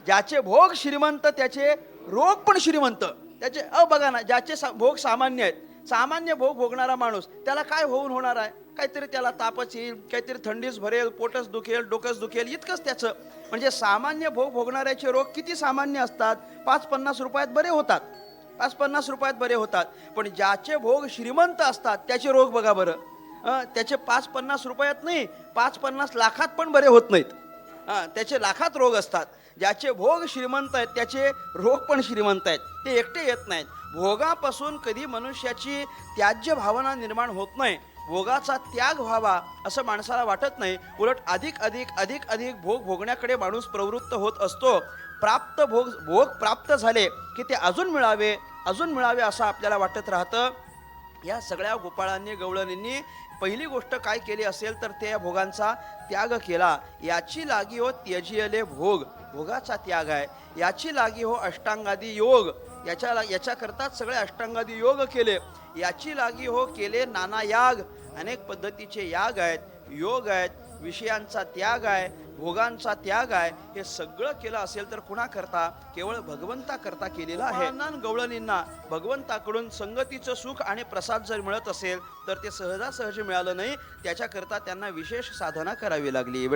ज्याचे भोग श्रीमंत त्याचे रोग पण श्रीमंत. त्याचे बघा ना, ज्याचे भोग सामान्य आहेत, सामान्य भोग भोगणारा माणूस त्याला काय होऊन होणार आहे? काहीतरी त्याला तापच येईल, काहीतरी थंडीच भरेल, पोटच दुखेल, डोकंच दुखेल, इतकंच त्याचं. म्हणजे सामान्य भोग भोगणाऱ्याचे रोग किती सामान्य असतात? 5-50 रुपयात बरे होतात, 5-50 रुपयात बरे होतात. पण ज्याचे भोग श्रीमंत असतात त्याचे रोग बघा बरं. त्याचे 5-50 रुपयात नाही, 5-50 लाखात पण बरे होत नाहीत. त्याचे लाखात रोग असतात. ज्याचे भोग श्रीमंत आहेत त्याचे रोग पण श्रीमंत आहेत, ते एकटे येत नाहीत. भोगापासून कधी मनुष्याची त्याज्य भावना निर्माण होत नाही. भोगाचा त्याग व्हावा असं माणसाला वाटत नाही. उलट अधिक अधिक अधिक अधिक भोग भोगण्याकडे माणूस प्रवृत्त होत असतो. प्राप्त भोग भोग प्राप्त झाले की ते अजून मिळावे, अजून मिळावे असं आपल्याला वाटत राहतं. या सगळ्या गोपाळांनी, गवळणींनी पहिली गोष्ट काय केली असेल तर त्या भोगांचा त्याग केला. याची लागी हो त्यजियले भोग, भोगाचा त्याग आहे. याची लागी हो अष्टांगादी योग, याच्याकरताच सगळे अष्टांगादी योग केले. याची लागी हो केले नाना याग, अनेक पद्धतीचे याग आहेत, योग आहेत, विषयांचा त्याग आहे, भोगांचा त्याग आहे. हे सगळं केलं असेल तर कुणाकरता? केवळ भगवंताकरता केलेलं आहे. गवळणींना भगवंताकडून संगतीचं सुख आणि प्रसाद जर मिळत असेल तर ते सहजासहजी मिळालं नाही, त्याच्याकरता त्यांना विशेष साधना करावी लागली.